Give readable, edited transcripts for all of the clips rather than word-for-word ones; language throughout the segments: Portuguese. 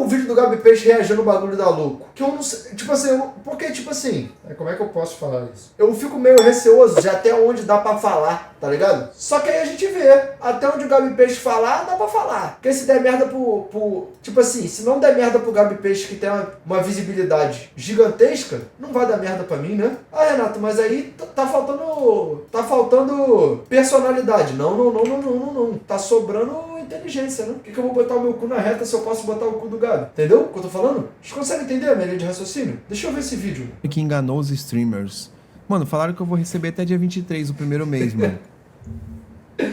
um vídeo do Gabi Peixe reagindo ao bagulho da louco. Que eu não sei, tipo assim, porque, tipo assim, como é que eu posso falar isso? Eu fico meio receoso de até onde dá pra falar, tá ligado? Só que aí a gente vê, até onde o Gabi Peixe falar, dá pra falar. Porque se der merda tipo assim, se não der merda pro Gabi Peixe que tem uma visibilidade gigantesca, não vai dar merda pra mim, né? Ah, Renato, mas aí tá faltando personalidade. Não. Tá sobrando inteligência, né? Por que eu vou botar o meu cu na reta se eu posso botar o cu do Gabi? Entendeu o que eu tô falando? Vocês conseguem entender a minha linha de raciocínio? Deixa eu ver esse vídeo. Que enganou os streamers. Mano, falaram que eu vou receber até dia 23, o primeiro mês, mano.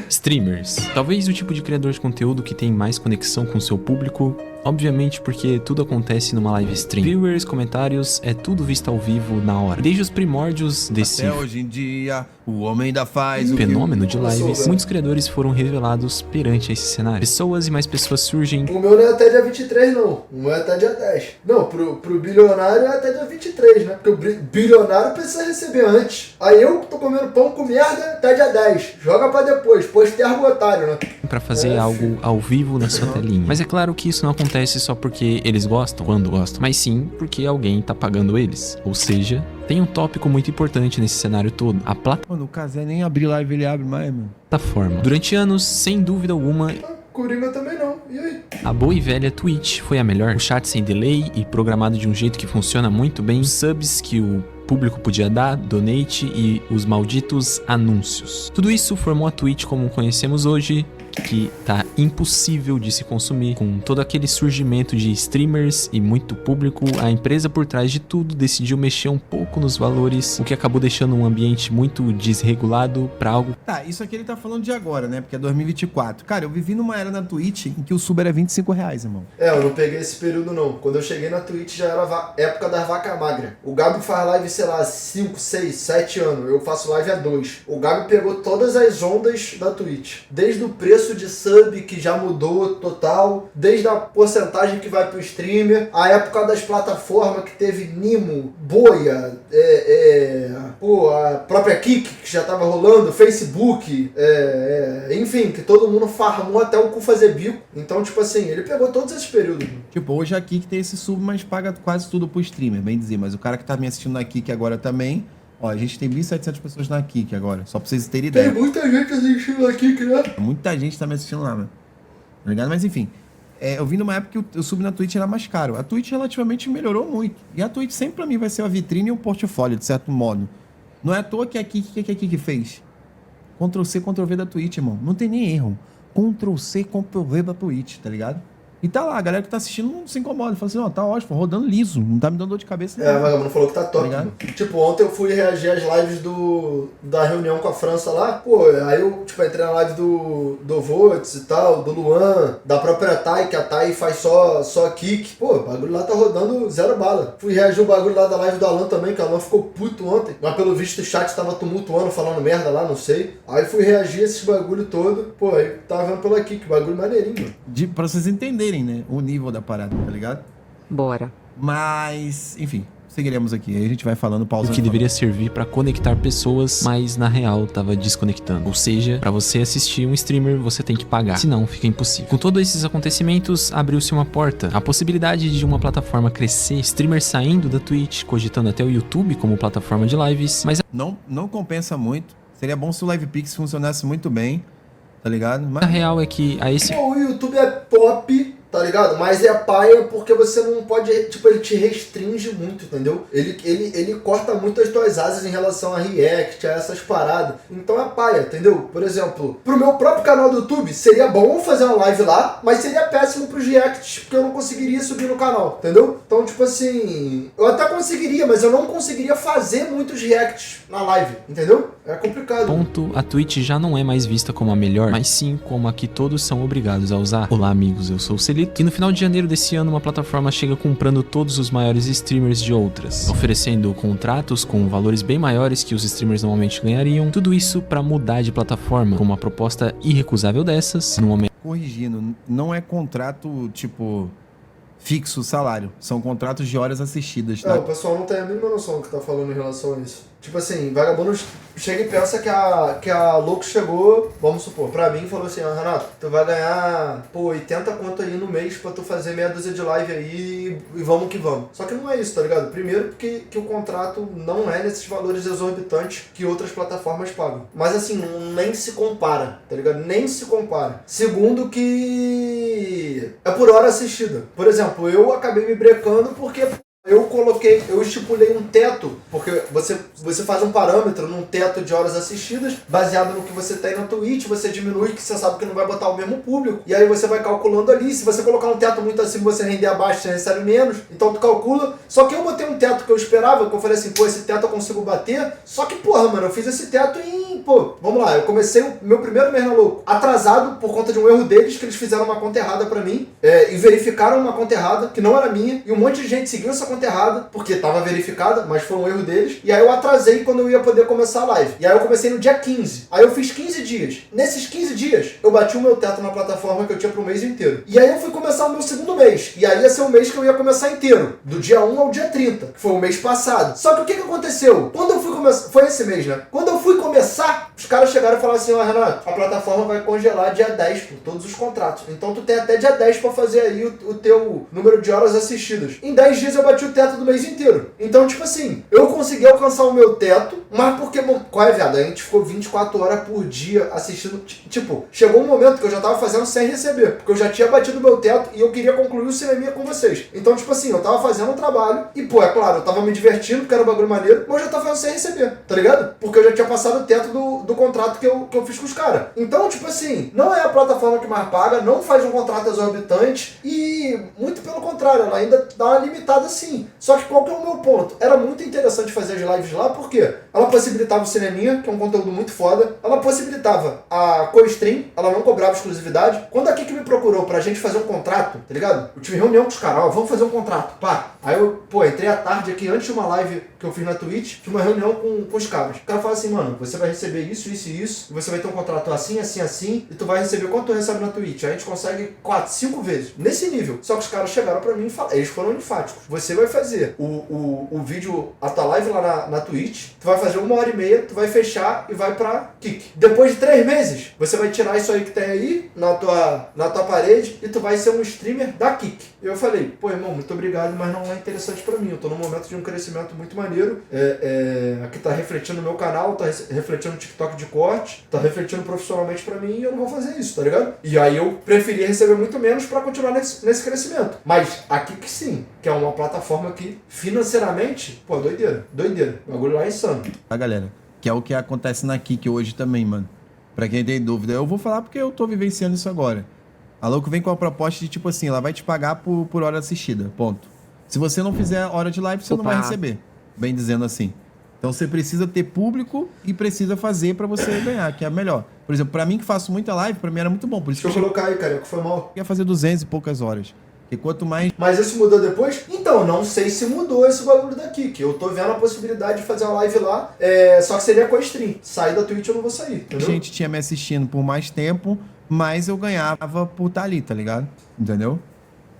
Streamers. Talvez o tipo de criador de conteúdo que tem mais conexão com seu público, obviamente porque tudo acontece numa live stream. Viewers, comentários, é tudo visto ao vivo na hora. Desde os primórdios desse Até hoje em dia, o homem ainda faz o fenômeno de lives, muitos criadores foram revelados perante esse cenário. Pessoas e mais pessoas surgem. O meu não é até dia 23, não. O meu é até dia 10. Não, pro bilionário é até dia 23, né? Porque o bilionário precisa receber antes. Aí eu tô comendo pão com merda até dia 10. Joga pra depois. Posterga o otário, né? Pra fazer algo ao vivo na sua telinha. Mas é claro que isso não acontece só porque eles gostam, quando gostam, mas sim porque alguém tá pagando eles. Ou seja, tem um tópico muito importante nesse cenário todo. A Mano, o Kazé nem abrir live, ele abre mais, mano. plataforma. Durante anos, sem dúvida alguma, Coringa também não. E aí? a boa e velha Twitch foi a melhor. O chat sem delay e programado de um jeito que funciona muito bem. Os subs que o público podia dar, donate e os malditos anúncios. Tudo isso formou a Twitch como conhecemos hoje, que tá impossível de se consumir. Com todo aquele surgimento de streamers e muito público, a empresa por trás de tudo decidiu mexer um pouco nos valores, o que acabou deixando um ambiente muito desregulado pra algo. Tá, isso aqui ele tá falando de agora, né? Porque é 2024. Cara, eu vivi numa era na Twitch em que o sub era R$25, irmão. Eu não peguei esse período, não. Quando eu cheguei na Twitch já era época das vacas magras. O Gabi faz live, sei lá, 5, 6, 7 anos. Eu faço live há 2. O Gabi pegou todas as ondas da Twitch. Desde o preço de sub que já mudou total, desde a porcentagem que vai pro streamer, a época das plataformas que teve Nimo, Boia, a própria Kik que já tava rolando, Facebook, enfim, que todo mundo farmou até o cu fazer bico. Então, tipo assim, ele pegou todos esses períodos. Tipo, hoje a Kik tem esse sub, mas paga quase tudo pro streamer, bem dizer. Mas o cara que tá me assistindo na Kik agora também, ó, a gente tem 1.700 pessoas na Kik agora, só pra vocês terem ideia. Tem muita gente assistindo na Kik, né? Muita gente tá me assistindo lá, mano. Tá ligado? Mas enfim, eu vim numa época que o sub na Twitch era mais caro. A Twitch relativamente melhorou muito. E a Twitch sempre pra mim vai ser uma vitrine e um portfólio, de certo modo. Não é à toa que a Kik fez. Ctrl-C, Ctrl-V da Twitch, irmão. Não tem nem erro. Ctrl-C, Ctrl-V da Twitch, tá ligado? E tá lá, a galera que tá assistindo não se incomoda. Fala assim, ó, tá ótimo, rodando liso. Não tá me dando dor de cabeça. O vagabundo falou que tá top. Tá, tipo, ontem eu fui reagir às lives da reunião com a França lá. Pô, aí eu, tipo, entrei na live do Votes e tal, do Luan, da própria Thay, que a Thay faz só kick. Pô, o bagulho lá tá rodando 0 bala. Fui reagir o bagulho lá da live do Alan também, que o Alan ficou puto ontem. Mas pelo visto o chat tava tumultuando, falando merda lá, não sei. Aí fui reagir a esses bagulho todo. Pô, aí tava vendo pela kick, bagulho maneirinho, mano. Pra vocês entenderem, né? O nível da parada, tá ligado? Bora. Mas, enfim, seguiremos aqui. Aí a gente vai falando, pausando. O que deveria servir pra conectar pessoas, mas na real tava desconectando. Ou seja, pra você assistir um streamer, você tem que pagar, senão fica impossível. Com todos esses acontecimentos, abriu-se uma porta. A possibilidade de uma plataforma crescer, streamers saindo da Twitch, cogitando até o YouTube como plataforma de lives, mas não compensa muito. Seria bom se o LivePix funcionasse muito bem, tá ligado? Mas a real é que a esse O YouTube é top, tá ligado? Mas é paia porque você não pode, tipo, ele te restringe muito, entendeu? Ele corta muito as tuas asas em relação a react, a essas paradas. Então é paia, entendeu? Por exemplo, pro meu próprio canal do YouTube, seria bom fazer uma live lá, mas seria péssimo pros reacts, porque eu não conseguiria subir no canal, entendeu? Então, tipo assim, eu até conseguiria, mas eu não conseguiria fazer muitos reacts na live, entendeu? É complicado. ponto, a Twitch já não é mais vista como a melhor, mas sim como a que todos são obrigados a usar. Olá amigos, eu sou o Celito, e no final de janeiro desse ano uma plataforma chega comprando todos os maiores streamers de outras, oferecendo contratos com valores bem maiores que os streamers normalmente ganhariam, tudo isso pra mudar de plataforma. Com uma proposta irrecusável dessas, no momento corrigindo, não é contrato, tipo, fixo salário. São contratos de horas assistidas, tá? O pessoal não tem a mínima noção do que tá falando em relação a isso. Tipo assim, vagabundo chega e pensa que a Louco chegou, vamos supor, pra mim e falou assim, Renato, tu vai ganhar, 80 conto aí no mês pra tu fazer meia dúzia de live aí e vamos que vamos. Só que não é isso, tá ligado? Primeiro porque que o contrato não é nesses valores exorbitantes que outras plataformas pagam. Mas assim, nem se compara, tá ligado? Nem se compara. Segundo que é por hora assistida. Por exemplo, eu acabei me brecando porque eu estipulei um teto, porque você faz um parâmetro num teto de horas assistidas, baseado no que você tem na Twitch, você diminui que você sabe que não vai botar o mesmo público, e aí você vai calculando ali, se você colocar um teto muito acima, você render abaixo, você recebe menos, então tu calcula, só que eu botei um teto que eu esperava, que eu falei assim, esse teto eu consigo bater, só que mano, eu fiz esse teto em, vamos lá, eu comecei o meu primeiro mês na Louco, atrasado por conta de um erro deles, que eles fizeram uma conta errada pra mim, e verificaram uma conta errada, que não era minha, e um monte de gente seguiu essa conta errada, porque estava verificada, mas foi um erro deles. E aí eu atrasei quando eu ia poder começar a live. E aí eu comecei no dia 15. Aí eu fiz 15 dias. Nesses 15 dias, eu bati o meu teto na plataforma que eu tinha pro mês inteiro. E aí eu fui começar o meu segundo mês. E aí ia ser o mês que eu ia começar inteiro. Do dia 1 ao dia 30, que foi o mês passado. Só que o que aconteceu? Quando eu fui começar... Foi esse mês, né? Quando eu fui começar, os caras chegaram e falaram assim, Renato, a plataforma vai congelar dia 10 por todos os contratos. Então tu tem até dia 10 pra fazer aí o teu número de horas assistidas. Em 10 dias eu bati o teto do mês inteiro. Então, tipo assim, eu consegui alcançar o meu teto, mas porque, qual é, viado? A gente ficou 24 horas por dia assistindo. Tipo, chegou um momento que eu já tava fazendo sem receber, porque eu já tinha batido o meu teto e eu queria concluir o cineminha com vocês. Então, tipo assim, eu tava fazendo um trabalho e, é claro, eu tava me divertindo, porque era um bagulho maneiro, mas eu já tava fazendo sem receber, tá ligado? Porque eu já tinha passado o teto do contrato que eu fiz com os caras. Então, tipo assim, não é a plataforma que mais paga, não faz um contrato exorbitante e, muito pelo contrário, ela ainda dá uma limitada sim. Só que qual que é o meu ponto? Era muito interessante fazer as lives lá, porque ela possibilitava o cineminha, que é um conteúdo muito foda, ela possibilitava a co-stream, ela não cobrava exclusividade. Quando a Kik me procurou pra gente fazer um contrato, tá ligado? Eu tive reunião com os caras, vamos fazer um contrato, pá. Aí eu, entrei à tarde aqui, antes de uma live que eu fiz na Twitch, tive uma reunião com os caras. O cara falou assim, mano, você vai receber isso, isso e isso, e você vai ter um contrato assim, assim, assim, e tu vai receber quanto tu recebe na Twitch. Aí a gente consegue 4, 5 vezes, nesse nível. Só que os caras chegaram pra mim e falaram, eles foram enfáticos. Você vai fazer o vídeo, a tua live lá na Twitch, tu vai fazer 1h30, tu vai fechar e vai pra Kik. Depois de 3 meses, você vai tirar isso aí que tem aí na tua parede e tu vai ser um streamer da Kik. E eu falei, irmão, muito obrigado, mas não é interessante pra mim. Eu tô num momento de um crescimento muito maneiro. Aqui tá refletindo no meu canal, tá refletindo no TikTok de corte, tá refletindo profissionalmente pra mim e eu não vou fazer isso, tá ligado? E aí eu preferi receber muito menos pra continuar nesse crescimento. Mas a Kik sim, que é uma plataforma que financeiramente, doideira. O bagulho lá é insano. Tá, galera? Que é o que acontece na Kik hoje também, mano. Pra quem tem dúvida, eu vou falar porque eu tô vivenciando isso agora. A Louco vem com a proposta de tipo assim, ela vai te pagar por hora assistida, ponto. Se você não fizer hora de live, você não vai receber. Bem dizendo assim. Então você precisa ter público e precisa fazer pra você ganhar, que é melhor. Por exemplo, pra mim que faço muita live, pra mim era muito bom. Por isso Deixa eu colocar aí, cara, que foi mal. Ia fazer 200 e poucas horas. E quanto mais... Mas isso mudou depois? Então, não sei se mudou esse bagulho daqui, que eu tô vendo a possibilidade de fazer uma live lá, só que seria com a stream. Sair da Twitch eu não vou sair, entendeu? A gente tinha me assistindo por mais tempo, mas eu ganhava por estar ali, tá ligado? Entendeu?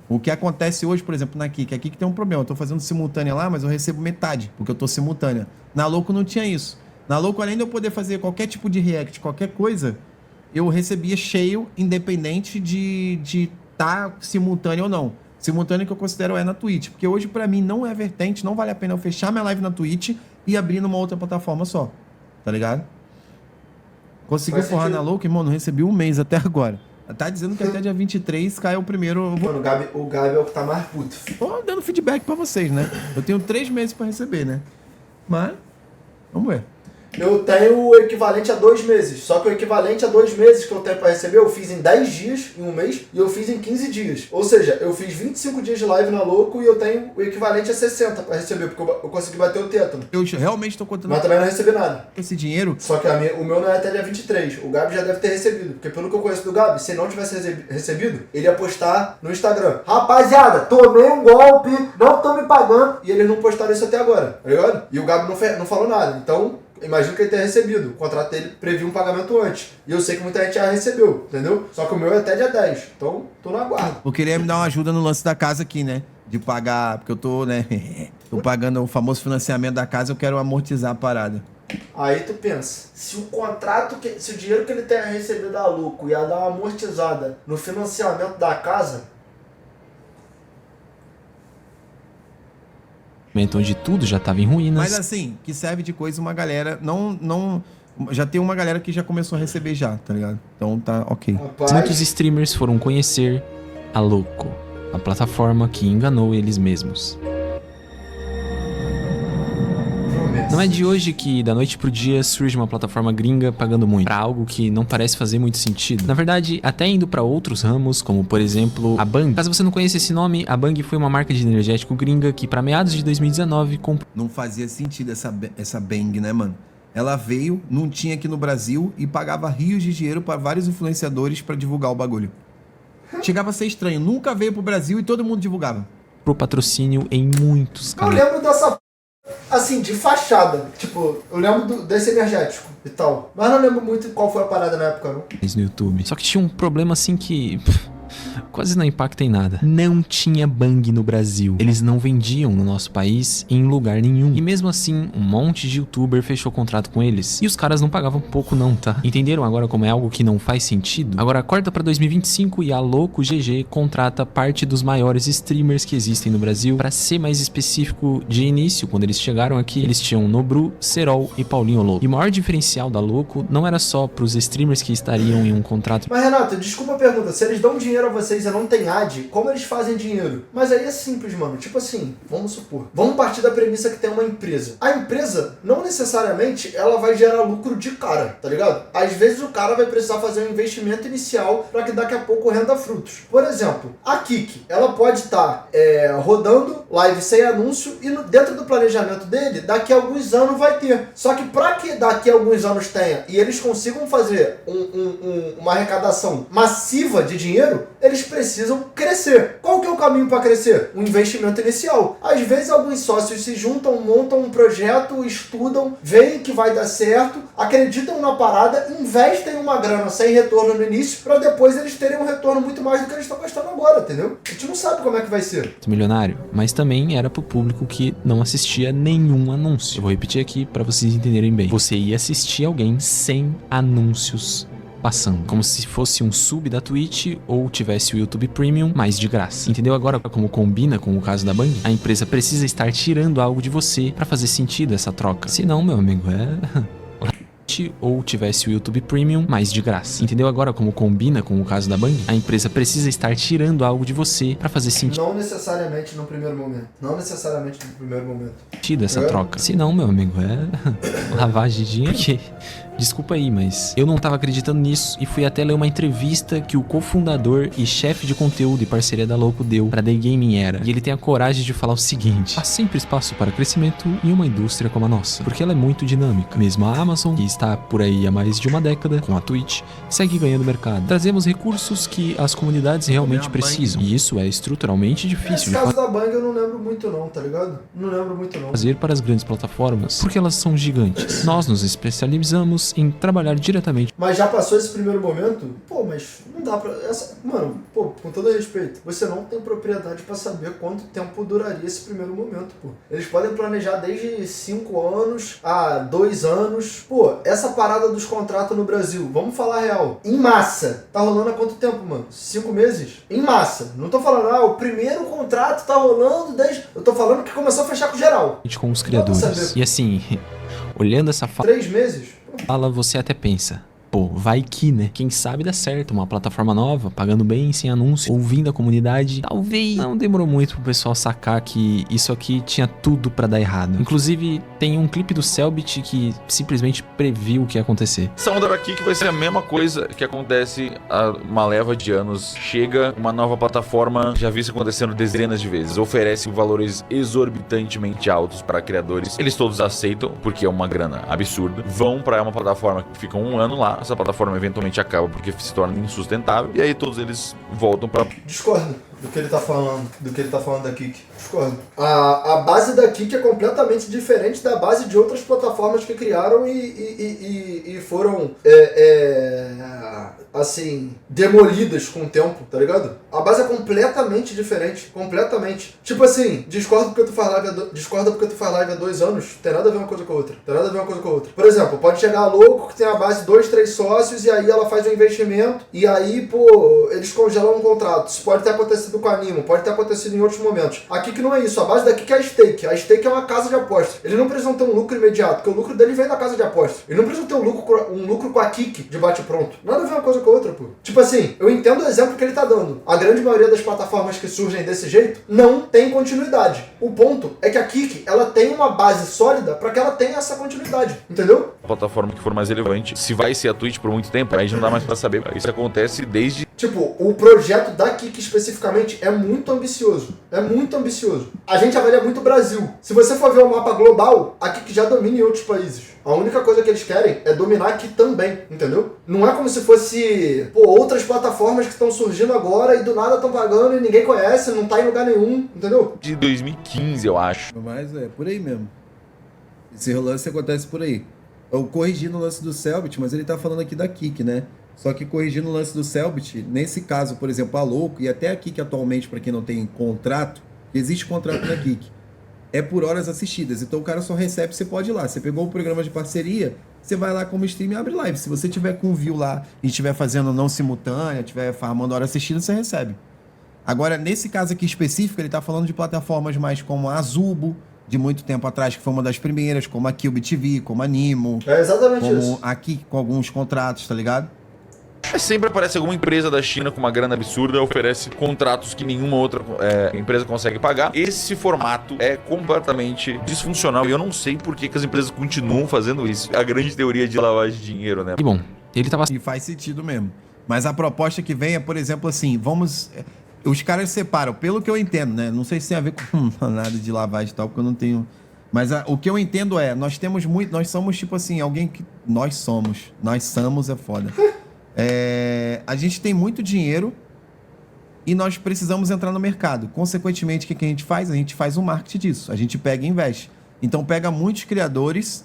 O que acontece hoje, por exemplo, na Kik, a Kik tem um problema. Eu tô fazendo simultânea lá, mas eu recebo metade, porque eu tô simultânea. Na Louco não tinha isso. Na Louco, além de eu poder fazer qualquer tipo de react, qualquer coisa, eu recebia cheio, independente de tá simultâneo ou não. Simultâneo que eu considero na Twitch. Porque hoje, pra mim, não é vertente, não vale a pena eu fechar minha live na Twitch e abrir numa outra plataforma só. Tá ligado? Conseguiu forrar na Louco, irmão, não recebi um mês até agora. Tá dizendo que até dia 23 cai o primeiro... Mano, o Gabi é o que tá mais puto. Tô dando feedback pra vocês, né? Eu tenho 3 meses pra receber, né? Mas, vamos ver. Eu tenho o equivalente a 2 meses. Só que o equivalente a 2 meses que eu tenho pra receber, eu fiz em 10 dias, em um mês, e eu fiz em 15 dias. Ou seja, eu fiz 25 dias de live na Louco e eu tenho o equivalente a 60 pra receber, porque eu consegui bater o teto. Eu realmente tô contando... Mas também não recebi nada. Esse dinheiro... Só que o meu não é até dia 23. O Gabi já deve ter recebido. Porque pelo que eu conheço do Gabi, se não tivesse recebido, ele ia postar no Instagram. Rapaziada, tomei um golpe, não tô me pagando. E eles não postaram isso até agora, tá ligado? E o Gabi não falou nada. Então... imagino que ele tenha recebido. O contrato dele previa um pagamento antes. E eu sei que muita gente já recebeu, entendeu? Só que o meu é até dia 10. Então, tô no aguardo. Eu queria me dar uma ajuda no lance da casa aqui, né? De pagar, porque eu tô, né? Tô pagando o famoso financiamento da casa, eu quero amortizar a parada. Aí tu pensa, se o dinheiro que ele tenha recebido a lucro ia dar uma amortizada no financiamento da casa, onde tudo já estava em ruínas. Mas assim, que serve de coisa uma galera, já tem uma galera que já começou a receber já, tá ligado? Então tá ok. rapaz, Muitos streamers foram conhecer a Loco, a plataforma que enganou eles mesmos. Não é de hoje que, da noite pro dia, surge uma plataforma gringa pagando muito, pra algo que não parece fazer muito sentido. Na verdade, até indo pra outros ramos, como por exemplo, a Bang. Caso você não conheça esse nome, a Bang foi uma marca de energético gringa que, pra meados de 2019, comprou. Não fazia sentido essa Bang, né, mano? Ela veio, não tinha aqui no Brasil e pagava rios de dinheiro pra vários influenciadores pra divulgar o bagulho. Chegava a ser estranho, nunca veio pro Brasil e todo mundo divulgava. Patrocínio em muitos eu canais lembro dessa assim, de fachada. Tipo, eu lembro desse energético e tal. Mas não lembro muito qual foi a parada na época, não. no YouTube. Só que tinha um problema assim que quase não impacta em nada. Não tinha Bang no Brasil. Eles não vendiam no nosso país em lugar nenhum. E mesmo assim, um monte de youtuber fechou contrato com eles. E os caras não pagavam pouco não, tá? Entenderam agora como é algo que não faz sentido? Agora corta pra 2025 e a Loco GG contrata parte dos maiores streamers que existem no Brasil. Pra ser mais específico, de início, quando eles chegaram aqui, eles tinham Nobru, Serol e Paulinho Louco. E o maior diferencial da Loco não era só pros streamers que estariam em um contrato. Mas Renato, desculpa a pergunta, se eles dão dinheiro a vocês e não tem ad, como eles fazem dinheiro? Mas aí é simples, mano. Tipo assim, vamos supor. Vamos partir da premissa que tem uma empresa. A empresa, não necessariamente, ela vai gerar lucro de cara, tá ligado? Às vezes o cara vai precisar fazer um investimento inicial para que daqui a pouco renda frutos. Por exemplo, a Kik, ela pode estar rodando live sem anúncio e dentro do planejamento dele, daqui a alguns anos vai ter. Só que para que daqui a alguns anos tenha e eles consigam fazer uma arrecadação massiva de dinheiro, eles precisam crescer. Qual que é o caminho para crescer? Um investimento inicial. Às vezes alguns sócios se juntam, montam um projeto, estudam, veem que vai dar certo, acreditam na parada, investem uma grana sem retorno no início, para depois eles terem um retorno muito mais do que eles estão gastando agora, entendeu? A gente não sabe como é que vai ser. Milionário, mas também era pro público que não assistia nenhum anúncio. Eu vou repetir aqui para vocês entenderem bem. Você ia assistir alguém sem anúncios passando, como se fosse um sub da Twitch ou tivesse o YouTube Premium, mas de graça. Entendeu agora como combina com o caso da Bang? A empresa precisa estar tirando algo de você para fazer sentido essa troca. Se não, meu amigo, ou tivesse o YouTube Premium, mas de graça. Entendeu agora como combina com o caso da Bang? A empresa precisa estar tirando algo de você para fazer sentido. Não necessariamente no primeiro momento. Não necessariamente no primeiro momento. Essa troca. Se não, meu amigo, lavagem de dinheiro. Porque, desculpa aí, mas eu não tava acreditando nisso e fui até ler uma entrevista que o cofundador e chefe de conteúdo e parceria da Loco deu pra The Gaming Era. E ele tem a coragem de falar o seguinte: há sempre espaço para crescimento em uma indústria como a nossa, porque ela é muito dinâmica. Mesmo a Amazon, que está por aí há mais de uma década, com a Twitch, segue ganhando mercado. Trazemos recursos que as comunidades realmente precisam. E isso é estruturalmente difícil Nesse caso da Bang eu não lembro muito não, tá ligado? Não lembro muito não. fazer para as grandes plataformas, porque elas são gigantes. Nós nos especializamos em trabalhar diretamente. Mas já passou esse primeiro momento? Pô, mas não dá pra... Mano, pô, com todo respeito, você não tem propriedade pra saber quanto tempo duraria esse primeiro momento, pô. Eles podem planejar desde 5 anos a 2 anos. Pô, essa parada dos contratos no Brasil, vamos falar real. Em massa, tá rolando há quanto tempo, mano? 5 meses? Em massa. Não tô falando, o primeiro contrato tá rolando desde... Eu tô falando que começou a fechar com geral. Com os criadores. E assim, olhando essa 3 meses? fala, você até pensa: pô, vai que, né? Quem sabe dá certo, uma plataforma nova, pagando bem, sem anúncio, ouvindo a comunidade. Talvez não demorou muito pro pessoal sacar que isso aqui tinha tudo pra dar errado. Inclusive, tem um clipe do Selbit que simplesmente previu o que ia acontecer. Essa onda aqui que vai ser a mesma coisa que acontece há uma leva de anos. Chega uma nova plataforma, já vi isso acontecendo dezenas de vezes, oferece valores exorbitantemente altos para criadores. Eles todos aceitam, porque é uma grana absurda. Vão pra uma plataforma que fica um ano lá, essa plataforma eventualmente acaba porque se torna insustentável, e aí todos eles voltam pra... Discordo. do que ele tá falando da Kik. Discordo. A base da Kik é completamente diferente da base de outras plataformas que criaram e foram assim, demolidas com o tempo, tá ligado? A base é completamente diferente, completamente. Tipo assim, discorda porque tu faz live há 2 anos, tem nada a ver uma coisa com a outra. Por exemplo, pode chegar a louco que tem a base 2, 3 sócios e aí ela faz um investimento e aí, pô, eles congelam um contrato. Isso pode ter acontecido com a Animo, pode ter acontecido em outros momentos. A Kik não é isso, a base da Kik é a Stake. A Stake é uma casa de apostas. Eles não precisam ter um lucro imediato, porque o lucro deles vem da casa de apostas. Eles não precisam ter um lucro com a Kik de bate-pronto. Nada a ver uma coisa com a outra, pô. Tipo assim, eu entendo o exemplo que ele tá dando. A grande maioria das plataformas que surgem desse jeito não tem continuidade. O ponto é que a Kik, ela tem uma base sólida pra que ela tenha essa continuidade, entendeu? A plataforma que for mais relevante, se vai ser a Twitch por muito tempo, aí já não dá mais pra saber. Isso acontece desde... Tipo, o projeto da Kik especificamente é muito ambicioso. É muito ambicioso. A gente avalia muito o Brasil. Se você for ver o mapa global, a Kik já domina em outros países. A única coisa que eles querem é dominar aqui também, entendeu? Não é como se fosse, pô, outras plataformas que estão surgindo agora e do nada estão pagando e ninguém conhece, não tá em lugar nenhum, entendeu? de 2015, eu acho. Mas é por aí mesmo. Esse lance acontece por aí. Eu corrigi no lance do Selbit, mas ele tá falando aqui da Kik, né? Só que corrigindo o lance do Selbit, nesse caso, por exemplo, a Louco e até a Kik atualmente, para quem não tem contrato, existe contrato na Kik, é por horas assistidas. Então o cara só recebe, você pode ir lá. Você pegou o programa de parceria, você vai lá como stream e abre live. Se você tiver com view lá e estiver fazendo não simultânea, estiver farmando hora assistida, você recebe. Agora, nesse caso aqui específico, ele tá falando de plataformas mais como a Azubo, de muito tempo atrás, que foi uma das primeiras, como a Cube TV, como a Nimo. É exatamente como isso. aqui, com alguns contratos, tá ligado? Mas sempre aparece alguma empresa da China com uma grana absurda, oferece contratos que nenhuma outra empresa consegue pagar. Esse formato é completamente disfuncional e eu não sei por que as empresas continuam fazendo isso. A grande teoria de lavagem de dinheiro, né? E bom, ele tava E faz sentido mesmo. Mas a proposta que vem é, por exemplo, assim, vamos... Os caras separam, pelo que eu entendo, né? Não sei se tem a ver com nada de lavagem e tal, porque eu não tenho... Mas o que eu entendo é, nós temos muito... Nós somos, tipo assim, alguém que... Nós somos é foda. A gente tem muito dinheiro e nós precisamos entrar no mercado. Consequentemente, o que a gente faz? A gente faz o marketing disso. A gente pega e investe. Então, pega muitos criadores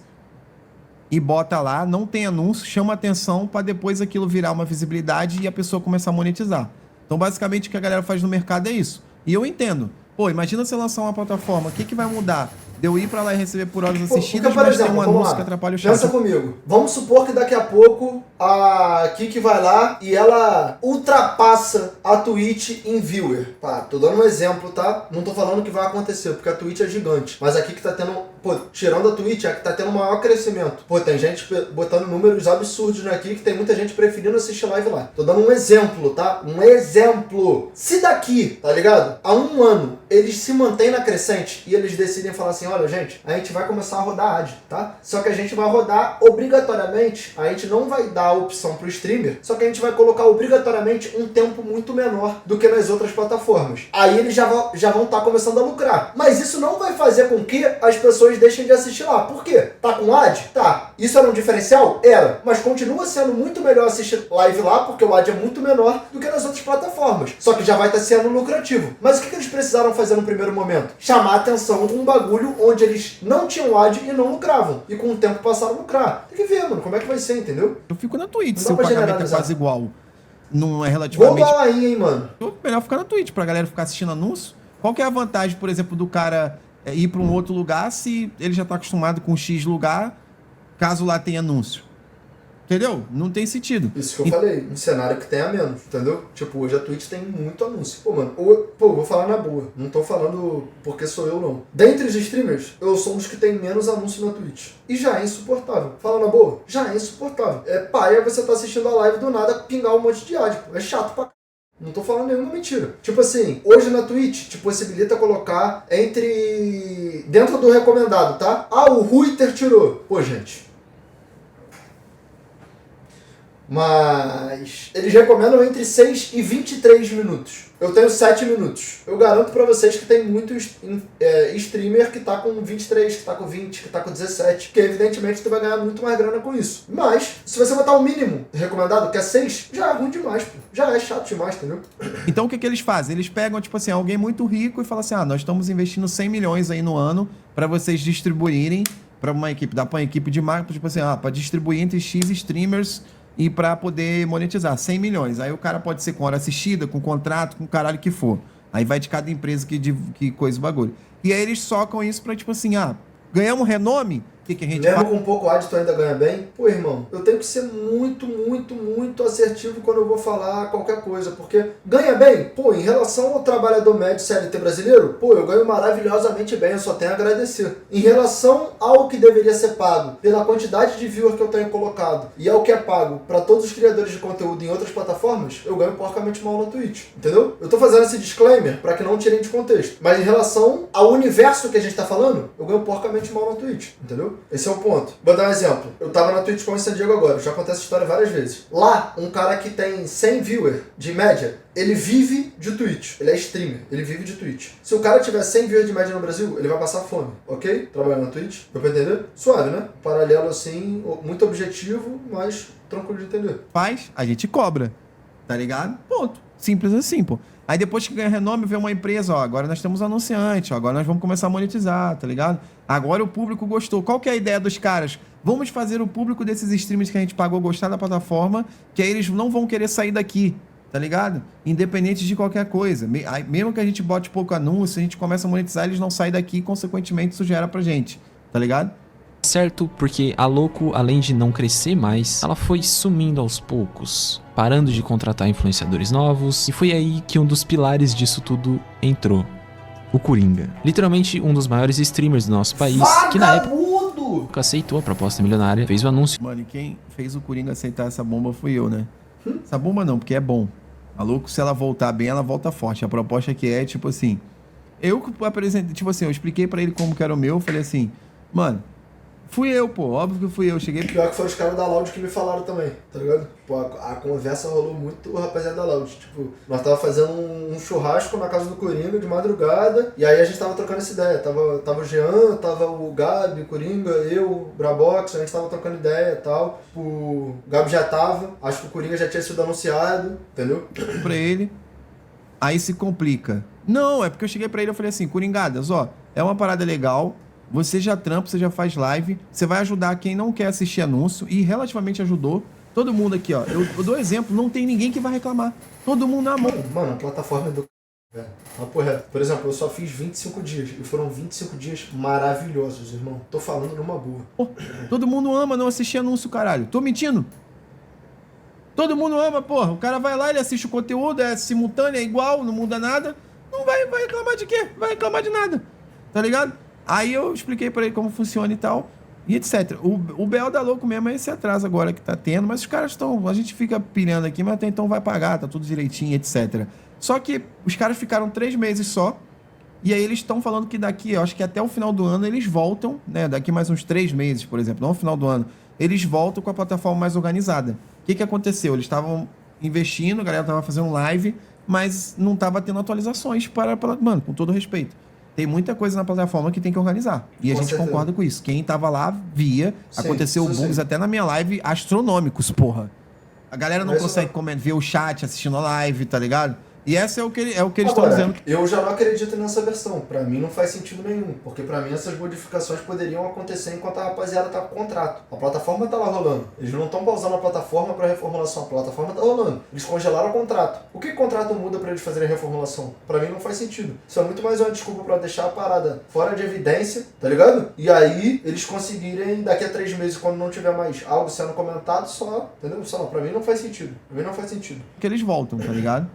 e bota lá, não tem anúncio, chama atenção para depois aquilo virar uma visibilidade e a pessoa começar a monetizar. Então, basicamente, o que a galera faz no mercado é isso. E eu entendo. Pô, imagina você lançar uma plataforma. O que vai mudar? De eu ir pra lá e receber por horas assistidas, por mas exemplo, tem um vamos anúncio lá. que atrapalha o chat. Pensa comigo. Vamos supor que daqui a pouco a Kik vai lá e ela ultrapassa a Twitch em viewer. Tá, tô dando um exemplo, tá? Não tô falando que vai acontecer, porque a Twitch é gigante. Mas a Kik tá tendo... Pô, tirando a Twitch, é que tá tendo um maior crescimento. Pô, tem gente botando números absurdos aqui, que tem muita gente preferindo assistir live lá. Tô dando um exemplo, tá? Um exemplo. Se daqui, tá ligado? Há um ano, eles se mantêm na crescente e eles decidem falar assim, olha, gente, a gente vai começar a rodar ad, tá? Só que a gente vai rodar obrigatoriamente, a gente não vai dar a opção pro streamer, só que a gente vai colocar obrigatoriamente um tempo muito menor do que nas outras plataformas. Aí eles já vão estar começando a lucrar. Mas isso não vai fazer com que as pessoas deixem de assistir lá. Por quê? Tá com ad? Tá. Isso era um diferencial? Era. Mas continua sendo muito melhor assistir live lá, porque o ad é muito menor do que nas outras plataformas. Só que já vai estar sendo lucrativo. Mas o que eles precisaram fazer no primeiro momento? Chamar a atenção com um bagulho onde eles não tinham ad e não lucravam. E com o tempo passaram a lucrar. Tem que ver, mano, como é que vai ser, entendeu? Eu fico na Twitch, Não se dá o pra pagamento é generalizar. quase igual. Não é Vou relativamente... dar aí, hein, mano. Melhor ficar na Twitch, pra galera ficar assistindo anúncio. Qual que é a vantagem, por exemplo, do cara ir pra um outro lugar se ele já tá acostumado com X lugar, caso lá tenha anúncio? Entendeu? Não tem sentido. Isso que eu falei, um cenário que tenha menos, entendeu? Tipo, hoje a Twitch tem muito anúncio. Pô, mano, vou falar na boa. Não tô falando porque sou eu, não. Dentre os streamers, eu sou um dos que tem menos anúncio na Twitch. E já é insuportável. Fala na boa, já é insuportável. É paia você tá assistindo a live do nada pingar um monte de ad, pô. É chato pra c... Não tô falando nenhuma mentira. Tipo assim, hoje na Twitch te possibilita colocar dentro do recomendado, tá? Ah, o Ruiter tirou. Pô, gente. Mas eles recomendam entre 6 e 23 minutos. Eu tenho 7 minutos. Eu garanto pra vocês que tem muito streamer que tá com 23, que tá com 20, que tá com 17, que evidentemente tu vai ganhar muito mais grana com isso. Mas, se você botar o mínimo recomendado, que é 6, já é ruim demais, pô. Já é chato demais, entendeu? Então o que eles fazem? Eles pegam, tipo assim, alguém muito rico e falam assim, nós estamos investindo 100 milhões aí no ano pra vocês distribuírem pra uma equipe, dá pra uma equipe de marketing, tipo assim, pra distribuir entre X streamers e para poder monetizar 100 milhões. Aí o cara pode ser com hora assistida, com contrato, com caralho que for. Aí vai de cada empresa que coisa o bagulho. E aí eles socam isso pra, tipo assim, ganhamos renome? O que a gente Mesmo faz? com um pouco ad, tu ainda ganha bem? Pô, irmão, eu tenho que ser muito assertivo quando eu vou falar qualquer coisa, porque ganha bem? Pô, em relação ao trabalhador médio CLT brasileiro, pô, eu ganho maravilhosamente bem, eu só tenho a agradecer. Em relação ao que deveria ser pago, pela quantidade de viewers que eu tenho colocado, e ao que é pago para todos os criadores de conteúdo em outras plataformas, eu ganho porcamente mal na Twitch, entendeu? Eu tô fazendo esse disclaimer para que não tirem de contexto. Mas em relação ao universo que a gente tá falando, eu ganho porcamente mal na Twitch, entendeu? Esse é o ponto. Vou dar um exemplo. Eu tava na TwitchCon em San Diego agora, já contei essa história várias vezes. Lá, um cara que tem 100 viewers de média, ele vive de Twitch. Ele é streamer, ele vive de Twitch. Se o cara tiver 100 viewers de média no Brasil, ele vai passar fome, ok? Trabalhar na Twitch, deu pra entender? Suave, né? Paralelo assim, muito objetivo, mas tranquilo de entender. A gente cobra, tá ligado? Ponto. Simples assim, pô. Aí depois que ganha renome, vem uma empresa, agora nós temos anunciante, agora nós vamos começar a monetizar, tá ligado? Agora o público gostou. Qual que é a ideia dos caras? Vamos fazer o público desses streams que a gente pagou gostar da plataforma, que aí eles não vão querer sair daqui, tá ligado? Independente de qualquer coisa. Mesmo que a gente bote pouco anúncio, a gente começa a monetizar, eles não saem daqui e, consequentemente, isso gera pra gente, tá ligado? Certo, porque a Loco, além de não crescer mais, ela foi sumindo aos poucos, parando de contratar influenciadores novos, e foi aí que um dos pilares disso tudo entrou. O Coringa. Literalmente um dos maiores streamers do nosso país, que na época aceitou a proposta milionária, fez o anúncio. Mano, e quem fez o Coringa aceitar essa bomba fui eu, né? Essa bomba não, porque é bom. A Loco, se ela voltar bem, ela volta forte. A proposta que é, tipo assim... Eu apresentei, tipo assim, eu expliquei pra ele como que era o meu, falei assim... Mano... Fui eu, pô. Óbvio que fui eu. Cheguei... Pior que foi os caras da Loud que me falaram também, tá ligado? Pô, a conversa rolou muito o rapaziada da Loud. Tipo, nós tava fazendo um churrasco na casa do Coringa de madrugada, e aí a gente tava trocando essa ideia. Tava o Jean, tava o Gabi, o Coringa, eu, o Brabox, a gente tava trocando ideia e tal. O Gabi já tava, acho que o Coringa já tinha sido anunciado, entendeu? Pra ele. Aí se complica. Não, é porque eu cheguei pra ele e falei assim, Coringadas, é uma parada legal. Você já trampa, você já faz live, você vai ajudar quem não quer assistir anúncio e relativamente ajudou. Todo mundo aqui, eu dou exemplo, não tem ninguém que vai reclamar. Todo mundo na mão. Mano, a plataforma é do velho. Por exemplo, eu só fiz 25 dias e foram 25 dias maravilhosos, irmão. Tô falando numa boa. Pô, todo mundo ama não assistir anúncio, caralho. Tô mentindo? Todo mundo ama, porra. O cara vai lá, ele assiste o conteúdo, é simultâneo, é igual, não muda nada. Não vai reclamar de quê? Vai reclamar de nada. Tá ligado? Aí eu expliquei pra ele como funciona e tal, e etc. O BO da Loco mesmo é esse atraso agora que tá tendo, mas os caras estão... A gente fica pilhando aqui, mas até então vai pagar, tá tudo direitinho, etc. Só que os caras ficaram 3 meses só, e aí eles estão falando que daqui, eu acho que até o final do ano eles voltam, né? Daqui mais uns 3 meses, por exemplo, não no final do ano, eles voltam com a plataforma mais organizada. O que aconteceu? Eles estavam investindo, a galera tava fazendo live, mas não tava tendo atualizações para... Mano, com todo respeito. Tem muita coisa na plataforma que tem que organizar. E a gente concorda com isso. Quem tava lá, via. Aconteceu bugs até na minha live astronômicos, porra. A galera não consegue ver o chat assistindo a live, tá ligado? E essa é o que eles estão dizendo. Eu já não acredito nessa versão. Pra mim não faz sentido nenhum. Porque pra mim essas modificações poderiam acontecer enquanto a rapaziada tá com o contrato. A plataforma tá lá rolando. Eles não estão pausando a plataforma pra reformulação. A plataforma tá rolando. Eles congelaram o contrato. O que o contrato muda pra eles fazerem a reformulação? Pra mim não faz sentido. Isso é muito mais uma desculpa pra deixar a parada fora de evidência, tá ligado? E aí eles conseguirem, daqui a 3 meses, quando não tiver mais algo sendo comentado, só, entendeu? Só não. Pra mim não faz sentido. Pra mim não faz sentido. Que eles voltam, tá ligado?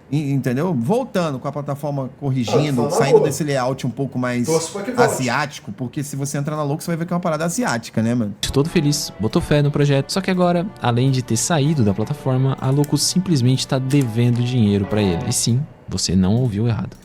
Entendeu? Voltando com a plataforma corrigindo, saindo desse layout um pouco mais asiático, porque se você entrar na Loco, você vai ver que é uma parada asiática, né, mano? Todo feliz, botou fé no projeto. Só que agora, além de ter saído da plataforma, a Loco simplesmente tá devendo dinheiro pra ele. E sim, você não ouviu errado.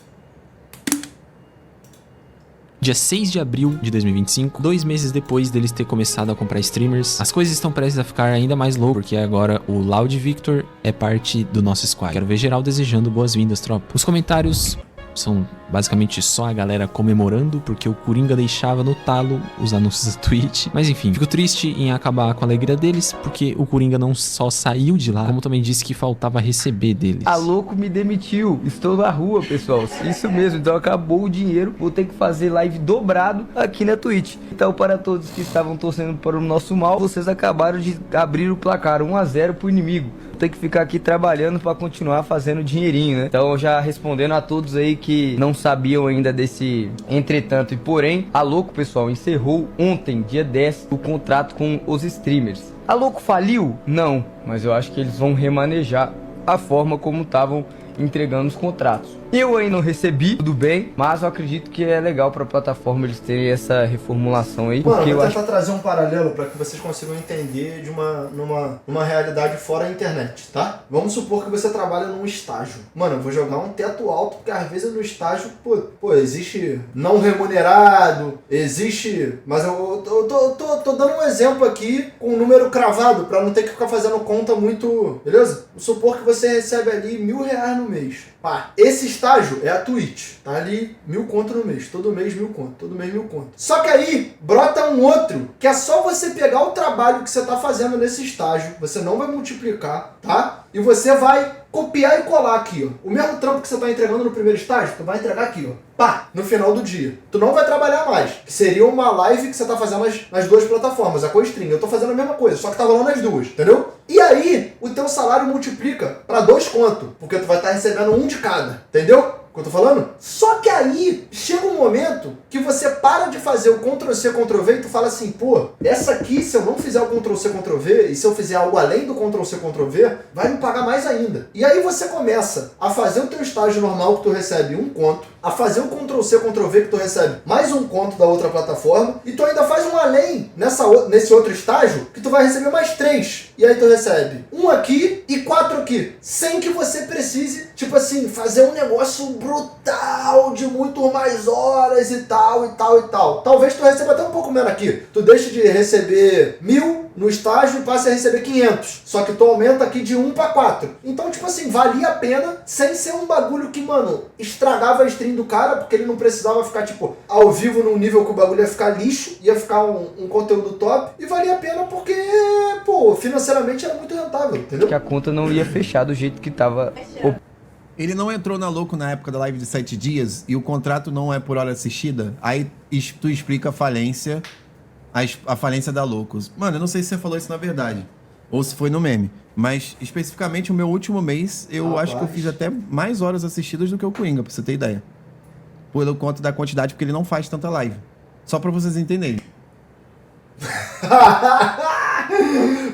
Dia 6 de abril de 2025, 2 meses depois deles ter começado a comprar streamers, as coisas estão prestes a ficar ainda mais loucas, porque agora o Loud Victor é parte do nosso squad. Quero ver geral desejando boas-vindas, tropa. Os comentários são basicamente só a galera comemorando, porque o Coringa deixava no talo os anúncios da Twitch. Mas enfim, fico triste em acabar com a alegria deles, porque o Coringa não só saiu de lá, como também disse que faltava receber deles. A Louco me demitiu, estou na rua, pessoal. Isso mesmo, então acabou o dinheiro, vou ter que fazer live dobrado aqui na Twitch. Então, para todos que estavam torcendo para o nosso mal, vocês acabaram de abrir o placar 1-0 pro inimigo. Tem que ficar aqui trabalhando para continuar fazendo dinheirinho, né? Então, já respondendo a todos aí que não sabiam ainda desse entretanto e porém, a Louco, pessoal, encerrou ontem, dia 10, o contrato com os streamers. A Louco faliu? Não, mas eu acho que eles vão remanejar a forma como estavam entregando os contratos. Eu ainda não recebi, tudo bem, mas eu acredito que é legal para a plataforma eles terem essa reformulação aí. Mano, porque eu eu vou acho tentar trazer um paralelo para que vocês consigam entender de numa realidade fora da internet, tá? Vamos supor que você trabalha num estágio. Mano, eu vou jogar um teto alto, porque às vezes no estágio, pô, existe não remunerado, existe... Mas eu tô dando um exemplo aqui com um número cravado, para não ter que ficar fazendo conta muito... Beleza? Vamos supor que você recebe ali R$1.000 no mês. Pá, esse estágio é a Twitch. Tá ali 1.000 conto no mês. Todo mês 1.000 conto. Todo mês 1.000 conto. Só que aí brota um outro que é só você pegar o trabalho que você tá fazendo nesse estágio. Você não vai multiplicar, tá? E você vai copiar e colar aqui, ó. O mesmo trampo que você tá entregando no primeiro estágio, tu vai entregar aqui, ó. Pá, no final do dia. Tu não vai trabalhar mais. Que seria uma live que você tá fazendo nas duas plataformas, a CoStream. Eu tô fazendo a mesma coisa, só que tá rolando as duas, entendeu? E aí, o teu salário multiplica pra 2 conto, porque tu vai estar recebendo um de cada, entendeu? O que eu tô falando? Só que aí, chega um momento que você para de fazer o Ctrl-C, Ctrl-V e tu fala assim, pô, essa aqui, se eu não fizer o Ctrl-C, Ctrl-V, e se eu fizer algo além do Ctrl-C, Ctrl-V, vai me pagar mais ainda. E aí você começa a fazer o teu estágio normal que tu recebe 1 conto, a fazer o Ctrl-C, Ctrl-V que tu recebe mais 1 conto da outra plataforma, e tu ainda faz um além nesse outro estágio que tu vai receber mais 3. E aí tu recebe 1 aqui e 4 aqui, sem que você precise, tipo assim, fazer um negócio brutal de muito mais horas e tal, e tal, e tal. Talvez tu receba até um pouco menos aqui. Tu deixe de receber 1.000 no estágio e passe a receber 500. Só que tu aumenta aqui de 1 para 4. Então, tipo assim, valia a pena sem ser um bagulho que, mano, estragava a stream do cara, porque ele não precisava ficar, tipo, ao vivo num nível que o bagulho ia ficar lixo, ia ficar um conteúdo top. E valia a pena porque, pô, financeiramente era muito rentável, entendeu? que a conta não ia fechar do jeito que tava. Ele não entrou na Louco na época da live de 7 dias e o contrato não é por hora assistida, aí tu explica a falência, a falência da Loucos. Mano, eu não sei se você falou isso na verdade, ou se foi no meme, mas especificamente o meu último mês, eu acho que eu fiz até mais horas assistidas do que o Coringa, pra você ter ideia. Pelo conta da quantidade, porque ele não faz tanta live. Só pra vocês entenderem.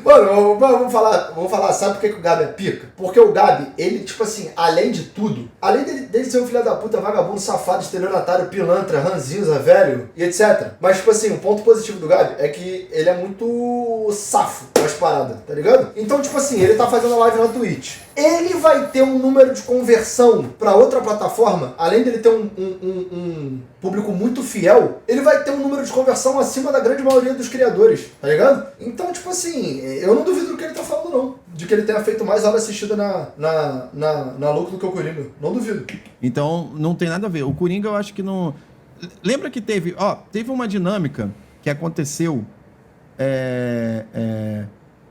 Mano, vamos falar, sabe por que o Gabi é pica? Porque o Gabi, ele, tipo assim, além de tudo, além dele ser um filho da puta, vagabundo, safado, estelionatário, pilantra, ranzinza, velho e etc. Mas, tipo assim, o ponto positivo do Gabi é que ele é muito safo com as paradas, tá ligado? Então, tipo assim, ele tá fazendo a live na Twitch. Ele vai ter um número de conversão pra outra plataforma, além dele ter um público muito fiel, ele vai ter um número de conversão acima da grande maioria dos criadores, tá ligado? Então, tipo assim, eu não duvido do que ele tá falando, não. De que ele tenha feito mais hora assistida na Louco do que o Coringa. Não duvido. Então, não tem nada a ver. O Coringa, eu acho que não... Lembra que teve uma dinâmica que aconteceu,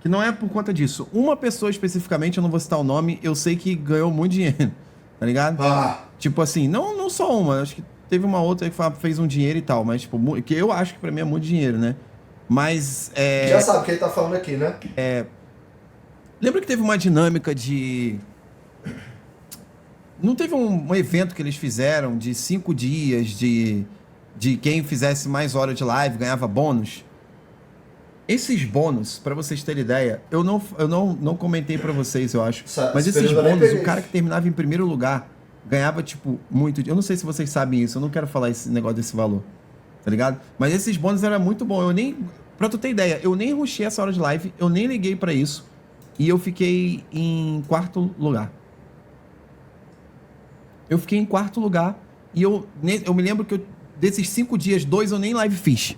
que não é por conta disso. Uma pessoa especificamente, eu não vou citar o nome, eu sei que ganhou muito dinheiro, tá ligado? Tipo assim, não só uma, acho que teve uma outra que fez um dinheiro e tal, mas tipo, que eu acho que pra mim é muito dinheiro, né? Mas... Já sabe o que ele tá falando aqui, né? Lembra que teve uma dinâmica de... Não teve um evento que eles fizeram de 5 dias, de quem fizesse mais hora de live ganhava bônus? Esses bônus, pra vocês terem ideia, eu não comentei pra vocês, eu acho. Mas esses bônus, o cara que terminava em primeiro lugar ganhava, tipo, muito... Eu não sei se vocês sabem isso, eu não quero falar esse negócio desse valor, tá ligado? Mas esses bônus eram muito bons, pra tu ter ideia, eu nem rushei essa hora de live, eu nem liguei pra isso, e eu fiquei em 4º lugar. Eu fiquei em 4º lugar, e eu me lembro que desses 5 dias, 2 eu nem live fiz.